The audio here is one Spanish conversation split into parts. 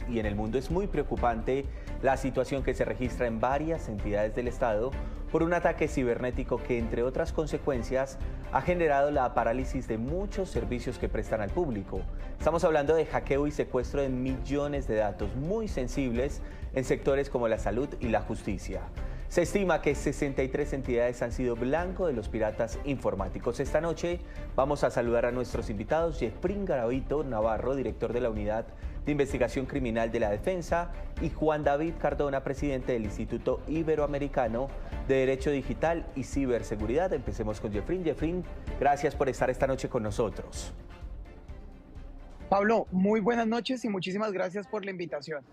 Y en el mundo es muy preocupante la situación que se registra en varias entidades del Estado por un ataque cibernético que, entre otras consecuencias, ha generado la parálisis de muchos servicios que prestan al público. Estamos hablando de hackeo y secuestro de millones de datos muy sensibles en sectores como la salud y la justicia. Se estima que 63 entidades han sido blanco de los piratas informáticos. Esta noche vamos a saludar a nuestros invitados: Jeffrey Garavito Navarro, director de la Unidad de Investigación Criminal de la Defensa, y Juan David Cardona, presidente del Instituto Iberoamericano de Derecho Digital y Ciberseguridad. Empecemos con Jeffrey. Jeffrey, gracias por estar esta noche con nosotros. Pablo, muy buenas noches y muchísimas gracias por la invitación.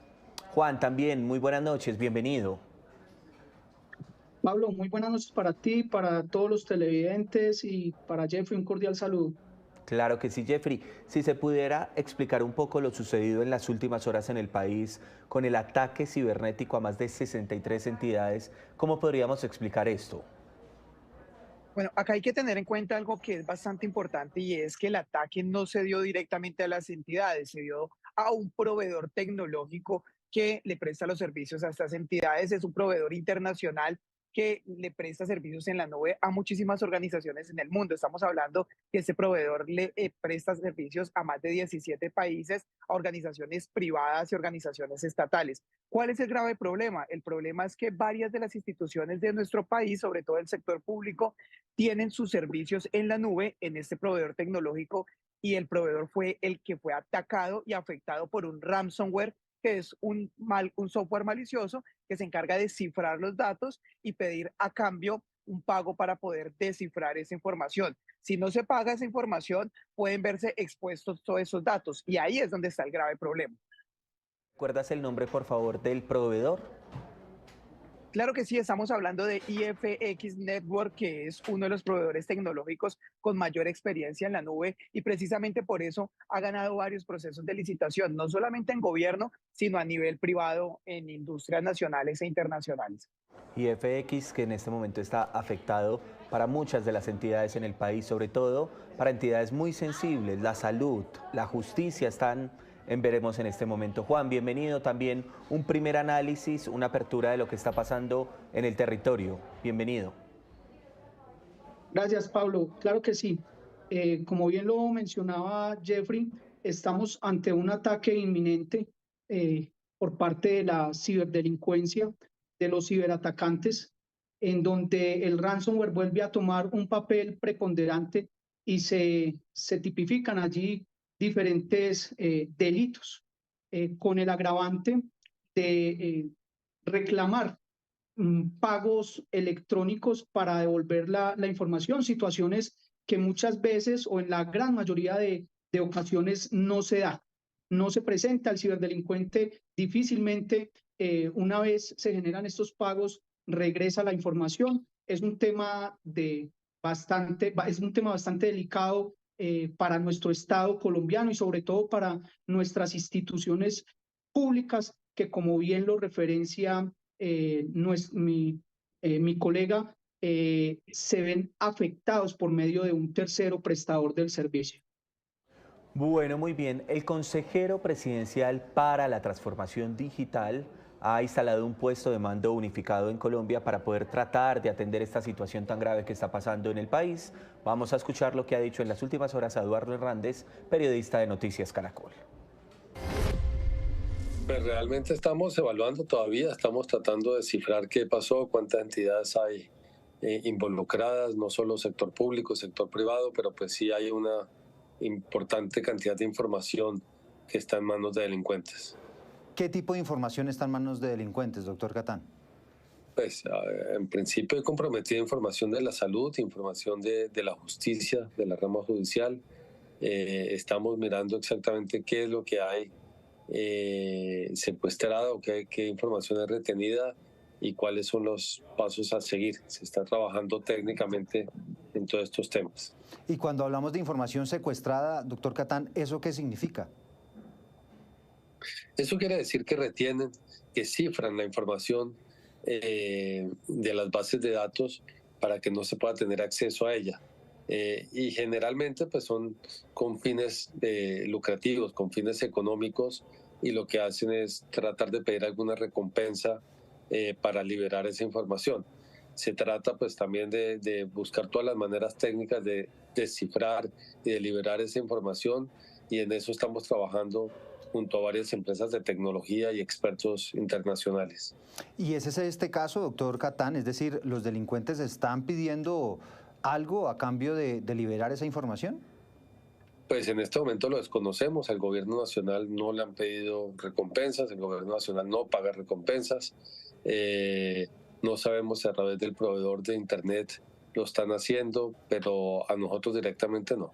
Juan, también muy buenas noches, bienvenido. Pablo, muy buenas noches para ti, para todos los televidentes y para Jeffrey, un cordial saludo. Claro que sí, Jeffrey. Si se pudiera explicar un poco lo sucedido en las últimas horas en el país con el ataque cibernético a más de 63 entidades, ¿cómo podríamos explicar esto? Bueno, acá hay que tener en cuenta algo que es bastante importante, y es que el ataque no se dio directamente a las entidades, se dio a un proveedor tecnológico que le presta los servicios a estas entidades. Es un proveedor internacional que le presta servicios en la nube a muchísimas organizaciones en el mundo. Estamos hablando que este proveedor le presta servicios a más de 17 países, a organizaciones privadas y organizaciones estatales. ¿Cuál es el grave problema? El problema es que varias de las instituciones de nuestro país, sobre todo el sector público, tienen sus servicios en la nube, en este proveedor tecnológico, y el proveedor fue el que fue atacado y afectado por un ransomware, que es un software malicioso que se encarga de cifrar los datos y pedir a cambio un pago para poder descifrar esa información. Si no se paga esa información, pueden verse expuestos todos esos datos, y ahí es donde está el grave problema. ¿Recuerdas el nombre, por favor, del proveedor? Claro que sí, estamos hablando de IFX Network, que es uno de los proveedores tecnológicos con mayor experiencia en la nube, y precisamente por eso ha ganado varios procesos de licitación, no solamente en gobierno, sino a nivel privado en industrias nacionales e internacionales. Y FX, que en este momento está afectado para muchas de las entidades en el país, sobre todo para entidades muy sensibles. La salud, la justicia están en veremos en este momento. Juan, bienvenido. También un primer análisis, una apertura de lo que está pasando en el territorio. Bienvenido. Gracias, Pablo. Claro que sí. Como bien lo mencionaba Jeffrey, estamos ante un ataque inminente por parte de la ciberdelincuencia, de los ciberatacantes, en donde el ransomware vuelve a tomar un papel preponderante y se tipifican allí diferentes delitos, con el agravante de reclamar pagos electrónicos para devolver la información, situaciones que muchas veces o en la gran mayoría de ocasiones no se da, no se presenta al ciberdelincuente. Difícilmente, una vez se generan estos pagos, regresa la información. Es un tema bastante delicado para nuestro Estado colombiano y sobre todo para nuestras instituciones públicas, que, como bien lo referencia no es mi colega, se ven afectados por medio de un tercero prestador del servicio. Bueno, muy bien. El consejero presidencial para la transformación digital ha instalado un puesto de mando unificado en Colombia para poder tratar de atender esta situación tan grave que está pasando en el país. Vamos a escuchar lo que ha dicho en las últimas horas Eduardo Hernández, periodista de Noticias Caracol. Pues realmente estamos evaluando todavía, estamos tratando de descifrar qué pasó, cuántas entidades hay involucradas, no solo sector público, sector privado, pero pues sí hay una importante cantidad de información que está en manos de delincuentes. ¿Qué tipo de información está en manos de delincuentes, doctor Catán? Pues en principio hay comprometida información de la salud, información de la justicia, de la rama judicial. Estamos mirando exactamente qué es lo que hay secuestrado, qué información es retenida y cuáles son los pasos a seguir. Se está trabajando técnicamente en todos estos temas. Y cuando hablamos de información secuestrada, doctor Catán, ¿eso qué significa? Eso quiere decir que retienen, que cifran la información de las bases de datos para que no se pueda tener acceso a ella. Y generalmente pues son con fines lucrativos, con fines económicos, y lo que hacen es tratar de pedir alguna recompensa para liberar esa información. Se trata pues también de buscar todas las maneras técnicas de descifrar y de liberar esa información, y en eso estamos trabajando junto a varias empresas de tecnología y expertos internacionales. ¿Y ese es este caso, doctor Catán? Es decir, ¿los delincuentes están pidiendo algo a cambio de liberar esa información? Pues en este momento lo desconocemos. Al gobierno nacional no le han pedido recompensas, el gobierno nacional no paga recompensas. No sabemos si a través del proveedor de Internet lo están haciendo, pero a nosotros directamente no.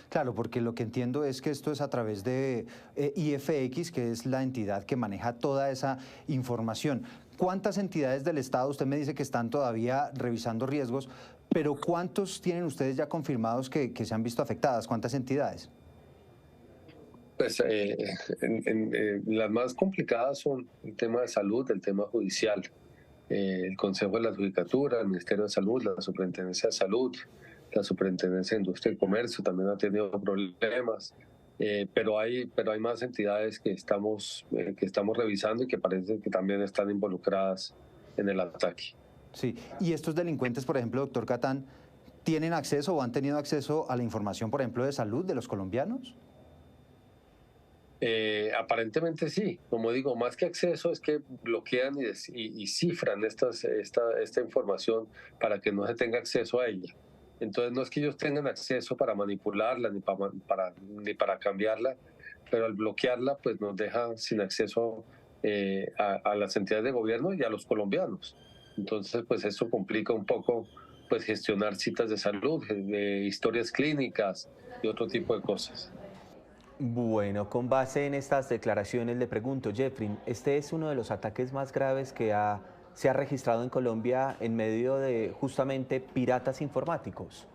Claro, porque lo que entiendo es que esto es a través de IFX, que es la entidad que maneja toda esa información. ¿Cuántas entidades del Estado, usted me dice que están todavía revisando riesgos, pero cuántos tienen ustedes ya confirmados que se han visto afectadas? ¿Cuántas entidades? Pues las más complicadas son el tema de salud, el tema judicial, el Consejo de la Judicatura, el Ministerio de Salud, la Superintendencia de Salud, la Superintendencia de Industria y Comercio también ha tenido problemas, pero hay más entidades que estamos revisando y que parece que también están involucradas en el ataque. Sí, y estos delincuentes, por ejemplo, doctor Catán, ¿tienen acceso o han tenido acceso a la información, por ejemplo, de salud de los colombianos? Aparentemente sí, como digo, más que acceso es que bloquean y cifran esta información para que no se tenga acceso a ella. Entonces no es que ellos tengan acceso para manipularla ni para cambiarla, pero al bloquearla pues nos deja sin acceso a las entidades de gobierno y a los colombianos. Entonces pues eso complica un poco pues gestionar citas de salud, historias clínicas y otro tipo de cosas. Bueno, con base en estas declaraciones le pregunto, Jeffrey, este es uno de los ataques más graves que se ha registrado en Colombia en medio de justamente piratas informáticos.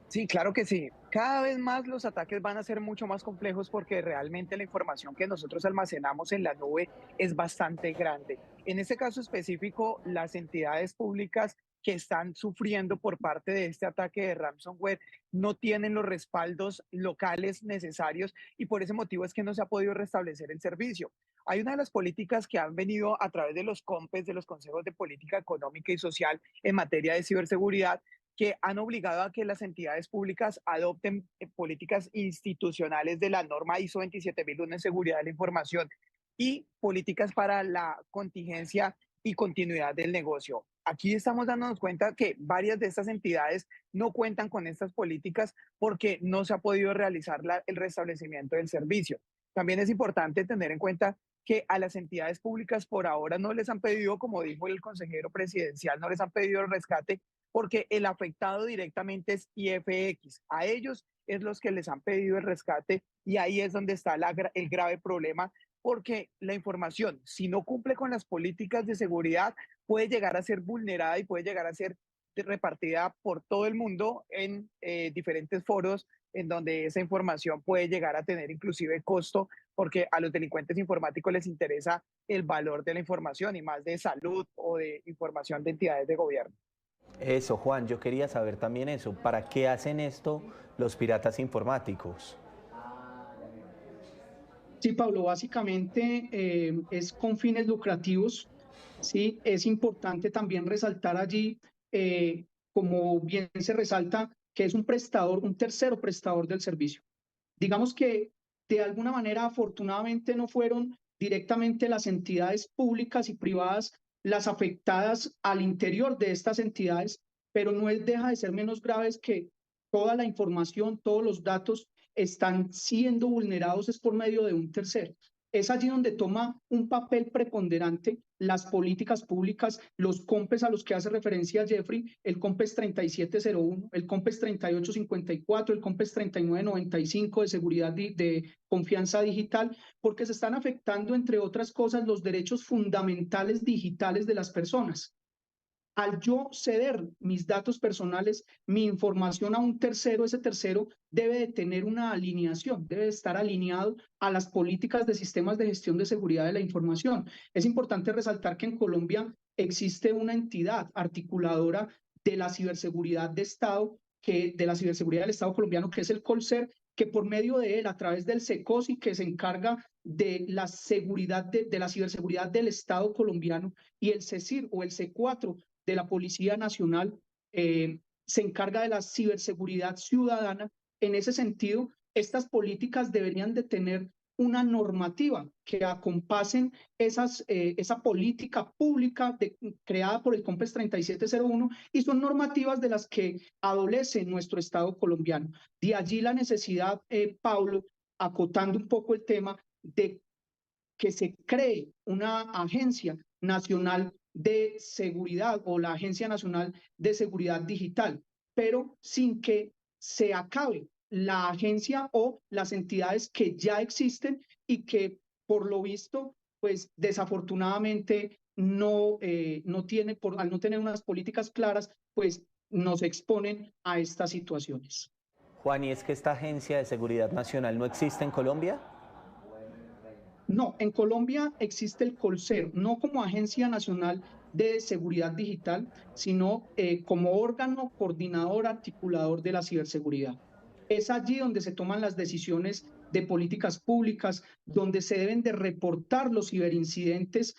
Sí, claro que sí. Cada vez más los ataques van a ser mucho más complejos porque realmente la información que nosotros almacenamos en la nube es bastante grande. En este caso específico, las entidades públicas que están sufriendo por parte de este ataque de ransomware no tienen los respaldos locales necesarios y por ese motivo es que no se ha podido restablecer el servicio. Hay una de las políticas que han venido a través de los COMPES, de los Consejos de Política Económica y Social en materia de ciberseguridad, que han obligado a que las entidades públicas adopten políticas institucionales de la norma ISO 27001 en seguridad de la información y políticas para la contingencia y continuidad del negocio. Aquí estamos dándonos cuenta que varias de estas entidades no cuentan con estas políticas porque no se ha podido realizar el restablecimiento del servicio. También es importante tener en cuenta que a las entidades públicas por ahora no les han pedido, como dijo el consejero presidencial, no les han pedido el rescate porque el afectado directamente es IFX. A ellos es los que les han pedido el rescate y ahí es donde está el grave problema, porque la información, si no cumple con las políticas de seguridad, puede llegar a ser vulnerada y puede llegar a ser repartida por todo el mundo en diferentes foros en donde esa información puede llegar a tener inclusive costo, porque a los delincuentes informáticos les interesa el valor de la información y más de salud o de información de entidades de gobierno. Eso, Juan, yo quería saber también eso. ¿Para qué hacen esto los piratas informáticos? Sí, Pablo, básicamente es con fines lucrativos. Sí, es importante también resaltar allí, como bien se resalta, que es un prestador, un tercero prestador del servicio. Digamos que de alguna manera, afortunadamente, no fueron directamente las entidades públicas y privadas las afectadas al interior de estas entidades, pero no deja de ser menos graves que toda la información, todos los datos están siendo vulnerados es por medio de un tercero. Es allí donde toma un papel preponderante las políticas públicas, los COMPES a los que hace referencia Jeffrey, el COMPES 3701, el COMPES 3854, el COMPES 3995 de seguridad de confianza digital, porque se están afectando, entre otras cosas, los derechos fundamentales digitales de las personas. Al yo ceder mis datos personales, mi información a un tercero, ese tercero debe de tener una alineación, debe de estar alineado a las políticas de sistemas de gestión de seguridad de la información. Es importante resaltar que en Colombia existe una entidad articuladora de la ciberseguridad de Estado, de la ciberseguridad del Estado colombiano, que es el Colser, que por medio de él, a través del SECOSI, que se encarga de la seguridad, de la ciberseguridad del Estado colombiano, y el CECIR o el C4 de la Policía Nacional, se encarga de la ciberseguridad ciudadana. En ese sentido, estas políticas deberían de tener una normativa que acompasen esa política pública creada por el COMPES 3701, y son normativas de las que adolece nuestro Estado colombiano. De allí la necesidad, Pablo, acotando un poco el tema, de que se cree una agencia nacional de seguridad o la Agencia Nacional de Seguridad Digital, pero sin que se acabe la agencia o las entidades que ya existen y que por lo visto, pues desafortunadamente no tiene, al no tener unas políticas claras, pues nos exponen a estas situaciones. Juan, ¿y es que esta Agencia de Seguridad Nacional no existe en Colombia? No, en Colombia existe el Colser, no como Agencia Nacional de Seguridad Digital, sino como órgano coordinador, articulador de la ciberseguridad. Es allí donde se toman las decisiones de políticas públicas, donde se deben de reportar los ciberincidentes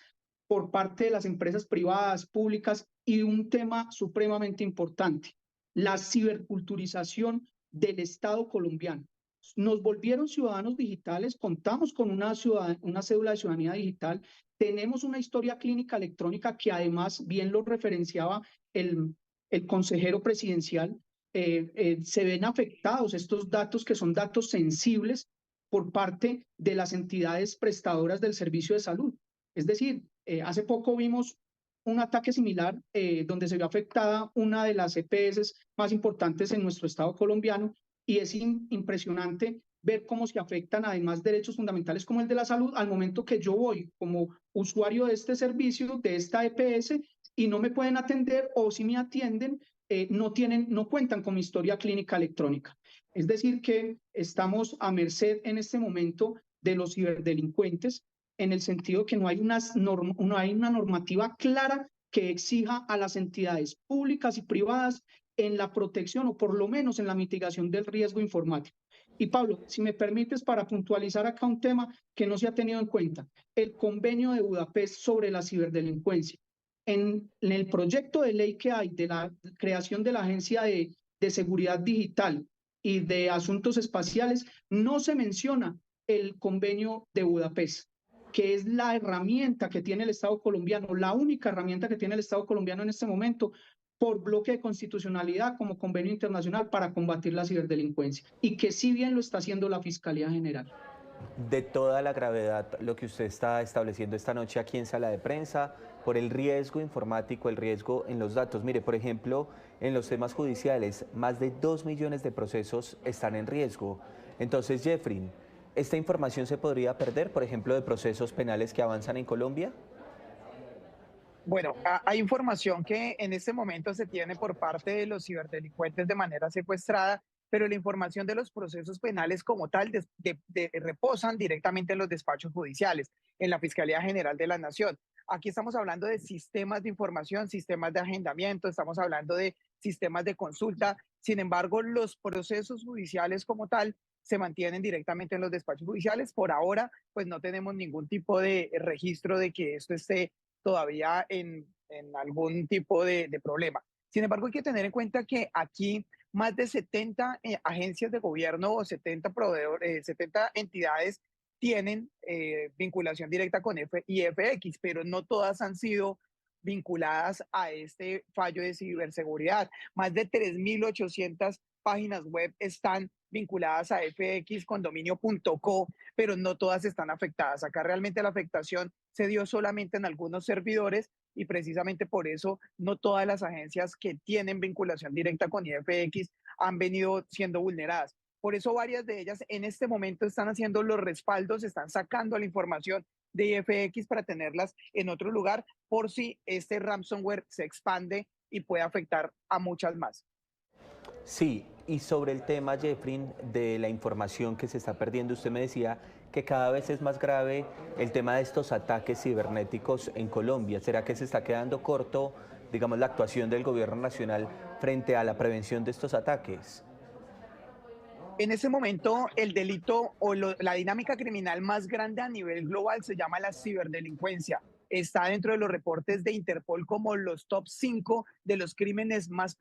por parte de las empresas privadas, públicas, y un tema supremamente importante, la ciberculturización del Estado colombiano. Nos volvieron ciudadanos digitales, contamos con una cédula de ciudadanía digital, tenemos una historia clínica electrónica que además, bien lo referenciaba el consejero presidencial, se ven afectados estos datos, que son datos sensibles, por parte de las entidades prestadoras del servicio de salud. Es decir, hace poco vimos un ataque similar donde se vio afectada una de las EPS más importantes en nuestro Estado colombiano, y es impresionante ver cómo se afectan además derechos fundamentales como el de la salud al momento que yo voy como usuario de este servicio, de esta EPS, y no me pueden atender, o si me atienden, no cuentan con mi historia clínica electrónica. Es decir, que estamos a merced en este momento de los ciberdelincuentes, en el sentido que no hay una normativa clara que exija a las entidades públicas y privadas en la protección, o por lo menos en la mitigación del riesgo informático. Y Pablo, si me permites, para puntualizar acá un tema que no se ha tenido en cuenta, el convenio de Budapest sobre la ciberdelincuencia. En el proyecto de ley que hay de la creación de la Agencia de Seguridad Digital y de Asuntos Espaciales, no se menciona el convenio de Budapest, que es la herramienta que tiene el Estado colombiano, la única herramienta que tiene el Estado colombiano en este momento, por bloque de constitucionalidad como convenio internacional para combatir la ciberdelincuencia, y que si bien lo está haciendo la Fiscalía General. De toda la gravedad, lo que usted está estableciendo esta noche aquí en Sala de Prensa, por el riesgo informático, el riesgo en los datos. Mire, por ejemplo, en los temas judiciales, más de 2 millones de procesos están en riesgo. Entonces, Jeffrey, ¿esta información se podría perder, por ejemplo, de procesos penales que avanzan en Colombia? Bueno, hay información que en este momento se tiene por parte de los ciberdelincuentes de manera secuestrada, pero la información de los procesos penales como tal reposan directamente en los despachos judiciales, en la Fiscalía General de la Nación. Aquí estamos hablando de sistemas de información, sistemas de agendamiento, estamos hablando de sistemas de consulta. Sin embargo, los procesos judiciales como tal se mantienen directamente en los despachos judiciales. Por ahora, pues no tenemos ningún tipo de registro de que esto esté todavía en algún tipo de problema. Sin embargo, hay que tener en cuenta que aquí más de 70 agencias de gobierno o 70 70 entidades tienen vinculación directa con IFX, pero no todas han sido vinculadas a este fallo de ciberseguridad. Más de 3.800 páginas web están vinculadas a FX con dominio.co, pero no todas están afectadas. Acá realmente la afectación se dio solamente en algunos servidores, y precisamente por eso no todas las agencias que tienen vinculación directa con IFX han venido siendo vulneradas. Por eso varias de ellas en este momento están haciendo los respaldos, están sacando la información de IFX para tenerlas en otro lugar, por si este ransomware se expande y puede afectar a muchas más. Sí, y sobre el tema, Jeffrey, de la información que se está perdiendo, usted me decía que cada vez es más grave el tema de estos ataques cibernéticos en Colombia. ¿Será que se está quedando corto, digamos, la actuación del gobierno nacional frente a la prevención de estos ataques? En ese momento, el delito o la dinámica criminal más grande a nivel global se llama la ciberdelincuencia. Está dentro de los reportes de Interpol como los top 5 de los crímenes más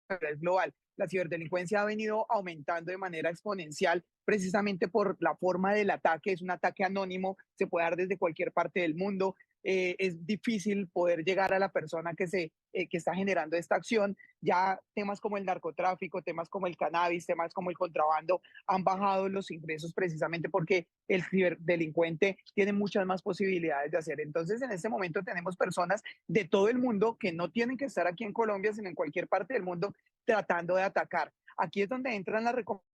a nivel global. La ciberdelincuencia ha venido aumentando de manera exponencial precisamente por la forma del ataque. Es un ataque anónimo, se puede dar desde cualquier parte del mundo. Es difícil poder llegar a la persona que está generando esta acción. Ya temas como el narcotráfico, temas como el cannabis, temas como el contrabando han bajado los ingresos precisamente porque el ciberdelincuente tiene muchas más posibilidades de hacer. Entonces, en este momento tenemos personas de todo el mundo que no tienen que estar aquí en Colombia, sino en cualquier parte del mundo tratando de atacar. Aquí es donde entran las recomendaciones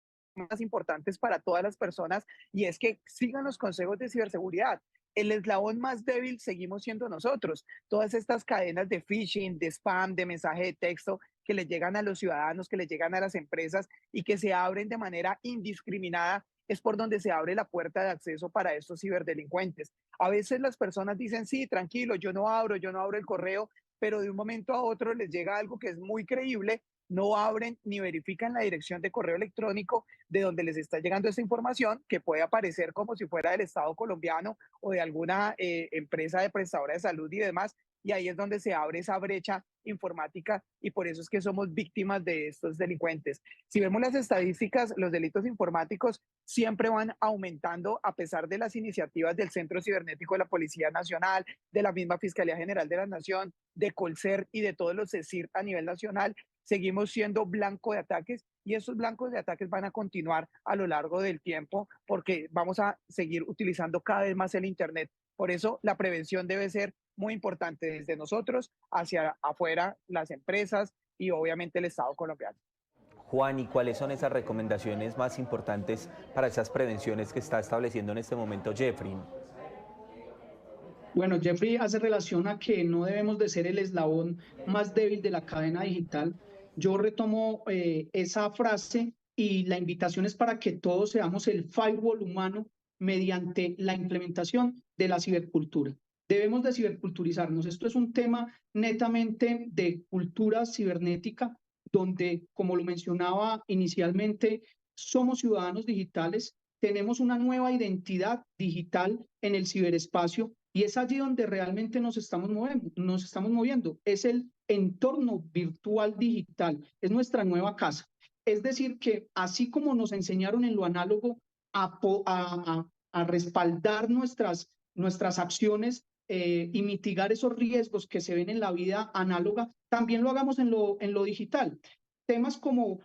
más importantes para todas las personas y es que sigan los consejos de ciberseguridad. El eslabón más débil seguimos siendo nosotros. Todas estas cadenas de phishing, de spam, de mensaje de texto que le llegan a los ciudadanos, que le llegan a las empresas y que se abren de manera indiscriminada, es por donde se abre la puerta de acceso para estos ciberdelincuentes. A veces las personas dicen, sí, tranquilo, yo no abro el correo, pero de un momento a otro les llega algo que es muy creíble, no abren ni verifican la dirección de correo electrónico de donde les está llegando esta información, que puede aparecer como si fuera del Estado colombiano o de alguna empresa de prestadora de salud y demás, y ahí es donde se abre esa brecha informática y por eso es que somos víctimas de estos delincuentes. Si vemos las estadísticas, los delitos informáticos siempre van aumentando a pesar de las iniciativas del Centro Cibernético de la Policía Nacional, de la misma Fiscalía General de la Nación, de Colcer y de todos los CECIR a nivel nacional. Seguimos siendo blanco de ataques y esos blancos de ataques van a continuar a lo largo del tiempo porque vamos a seguir utilizando cada vez más el Internet. Por eso la prevención debe ser muy importante desde nosotros hacia afuera, las empresas y obviamente el Estado colombiano. Juan, ¿y cuáles son esas recomendaciones más importantes para esas prevenciones que está estableciendo en este momento Jeffrey? Bueno, Jeffrey hace relación a que no debemos de ser el eslabón más débil de la cadena digital. Yo retomo esa frase y la invitación es para que todos seamos el firewall humano mediante la implementación de la cibercultura. Debemos de ciberculturizarnos. Esto es un tema netamente de cultura cibernética, donde, como lo mencionaba inicialmente, somos ciudadanos digitales, tenemos una nueva identidad digital en el ciberespacio y es allí donde realmente nos estamos moviendo. Es el entorno virtual digital, es nuestra nueva casa. Es decir, que así como nos enseñaron en lo análogo a respaldar nuestras acciones y mitigar esos riesgos que se ven en la vida análoga, también lo hagamos en lo digital. Temas como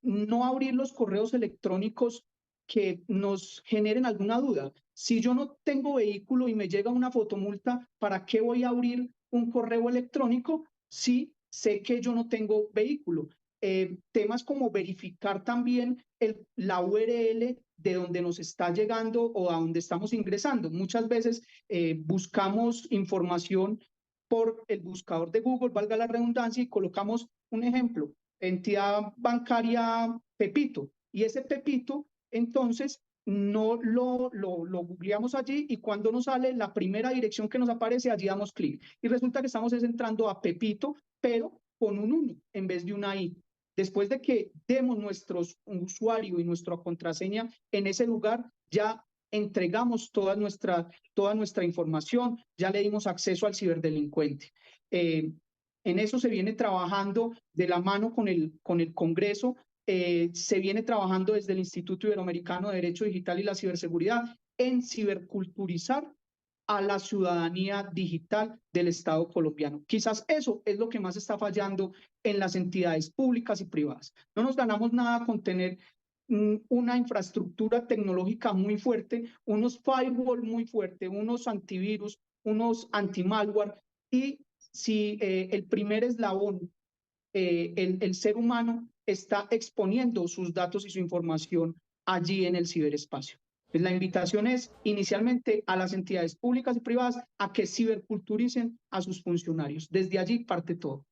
no abrir los correos electrónicos que nos generen alguna duda. Si yo no tengo vehículo y me llega una fotomulta, ¿para qué voy a abrir un correo electrónico si sé que yo no tengo vehículo? Temas como verificar también la URL de donde nos está llegando o a donde estamos ingresando. Muchas veces buscamos información por el buscador de Google, valga la redundancia, y colocamos un ejemplo, entidad bancaria Pepito, y ese Pepito entonces no lo googleamos allí y cuando nos sale la primera dirección que nos aparece, allí damos clic. Y resulta que estamos entrando a Pepito, pero con un 1 en vez de una I. Después de que demos nuestro usuario y nuestra contraseña en ese lugar, ya entregamos toda nuestra información, ya le dimos acceso al ciberdelincuente. En eso se viene trabajando de la mano con el Congreso. Se viene trabajando desde el Instituto Iberoamericano de Derecho Digital y la Ciberseguridad en ciberculturizar a la ciudadanía digital del Estado colombiano. Quizás eso es lo que más está fallando en las entidades públicas y privadas. No nos ganamos nada con tener una infraestructura tecnológica muy fuerte, unos firewall muy fuertes, unos antivirus, unos anti-malware, y si el primer eslabón, el ser humano, está exponiendo sus datos y su información allí en el ciberespacio. La invitación es inicialmente a las entidades públicas y privadas a que ciberculturicen a sus funcionarios. Desde allí parte todo.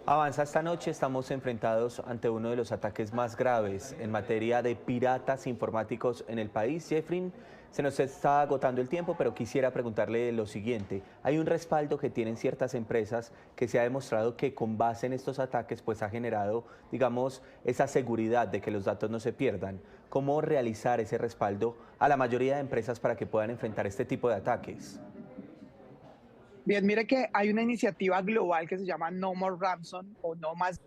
Avanza esta noche, estamos enfrentados ante uno de los ataques más graves en materia de piratas informáticos en el país. Jeffrey, Se nos está agotando el tiempo, pero quisiera preguntarle lo siguiente. Hay un respaldo que tienen ciertas empresas que se ha demostrado que con base en estos ataques pues ha generado, digamos, esa seguridad de que los datos no se pierdan. ¿Cómo realizar ese respaldo a la mayoría de empresas para que puedan enfrentar este tipo de ataques? Bien, mire que hay una iniciativa global que se llama No More Ransom o No Más,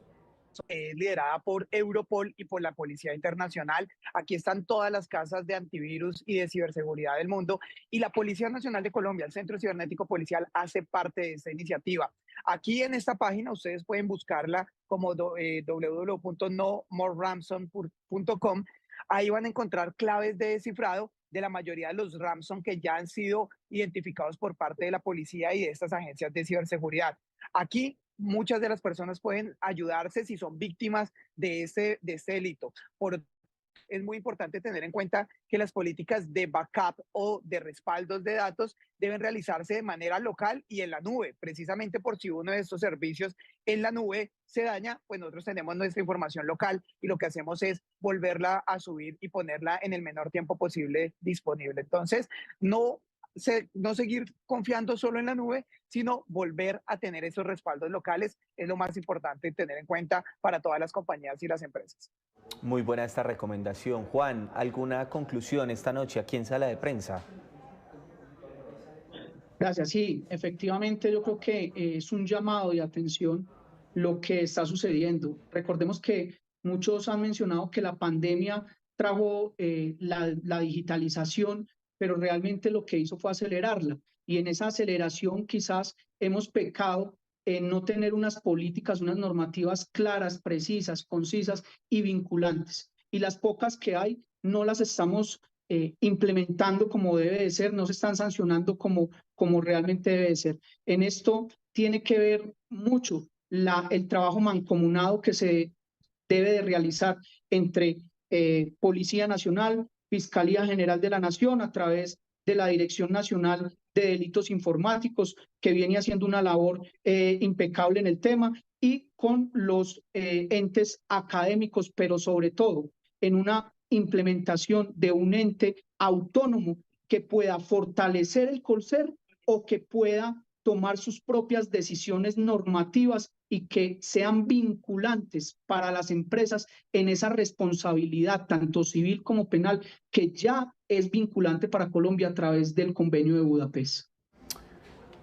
liderada por Europol y por la Policía Internacional. Aquí están todas las casas de antivirus y de ciberseguridad del mundo, y la Policía Nacional de Colombia, el Centro Cibernético Policial, hace parte de esta iniciativa. Aquí en esta página ustedes pueden buscarla como www.nomoreransom.com. Ahí van a encontrar claves de descifrado de la mayoría de los ransom que ya han sido identificados por parte de la policía y de estas agencias de ciberseguridad. Aquí muchas de las personas pueden ayudarse si son víctimas de este delito. Es muy importante tener en cuenta que las políticas de backup o de respaldos de datos deben realizarse de manera local y en la nube, precisamente por si uno de estos servicios en la nube se daña, pues nosotros tenemos nuestra información local y lo que hacemos es volverla a subir y ponerla en el menor tiempo posible disponible. Entonces, no seguir confiando solo en la nube, sino volver a tener esos respaldos locales es lo más importante tener en cuenta para todas las compañías y las empresas. Muy buena esta recomendación. Juan, ¿alguna conclusión esta noche aquí en Sala de Prensa? Gracias. Sí, efectivamente yo creo que es un llamado de atención lo que está sucediendo. Recordemos que muchos han mencionado que la pandemia trajo la digitalización, pero realmente lo que hizo fue acelerarla. Y en esa aceleración quizás hemos pecado en no tener unas políticas, unas normativas claras, precisas, concisas y vinculantes. Y las pocas que hay no las estamos implementando como debe de ser, no se están sancionando como realmente debe de ser. En esto tiene que ver mucho el trabajo mancomunado que se debe de realizar entre Policía Nacional, Fiscalía General de la Nación, a través de la Dirección Nacional de Delitos Informáticos, que viene haciendo una labor impecable en el tema, y con los entes académicos, pero sobre todo en una implementación de un ente autónomo que pueda fortalecer el Colser o que pueda tomar sus propias decisiones normativas y que sean vinculantes para las empresas en esa responsabilidad, tanto civil como penal, que ya es vinculante para Colombia a través del Convenio de Budapest.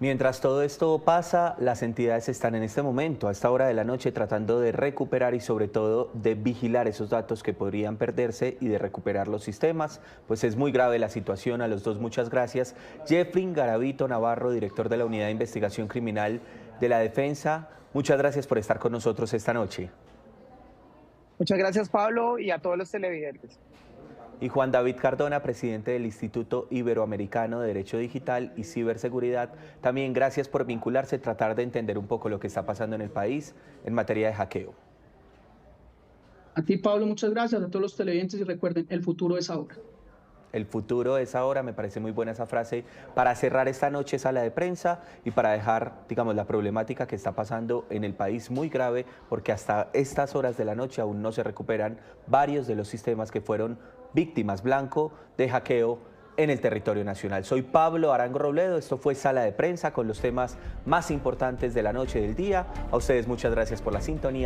Mientras todo esto pasa, las entidades están en este momento, a esta hora de la noche, tratando de recuperar y sobre todo de vigilar esos datos que podrían perderse y de recuperar los sistemas. Pues es muy grave la situación. A los dos muchas gracias. Jeffrey Garavito Navarro, director de la Unidad de Investigación Criminal de la Defensa, muchas gracias por estar con nosotros esta noche. Muchas gracias, Pablo, y a todos los televidentes. Y Juan David Cardona, presidente del Instituto Iberoamericano de Derecho Digital y Ciberseguridad, también gracias por vincularse, tratar de entender un poco lo que está pasando en el país en materia de hackeo. A ti, Pablo, muchas gracias, a todos los televidentes, y recuerden, el futuro es ahora. El futuro es ahora, me parece muy buena esa frase para cerrar esta noche Sala de Prensa y para dejar, digamos, la problemática que está pasando en el país muy grave, porque hasta estas horas de la noche aún no se recuperan varios de los sistemas que fueron víctimas blanco de hackeo en el territorio nacional. Soy Pablo Arango Robledo, esto fue Sala de Prensa con los temas más importantes de la noche y del día. A ustedes muchas gracias por la sintonía.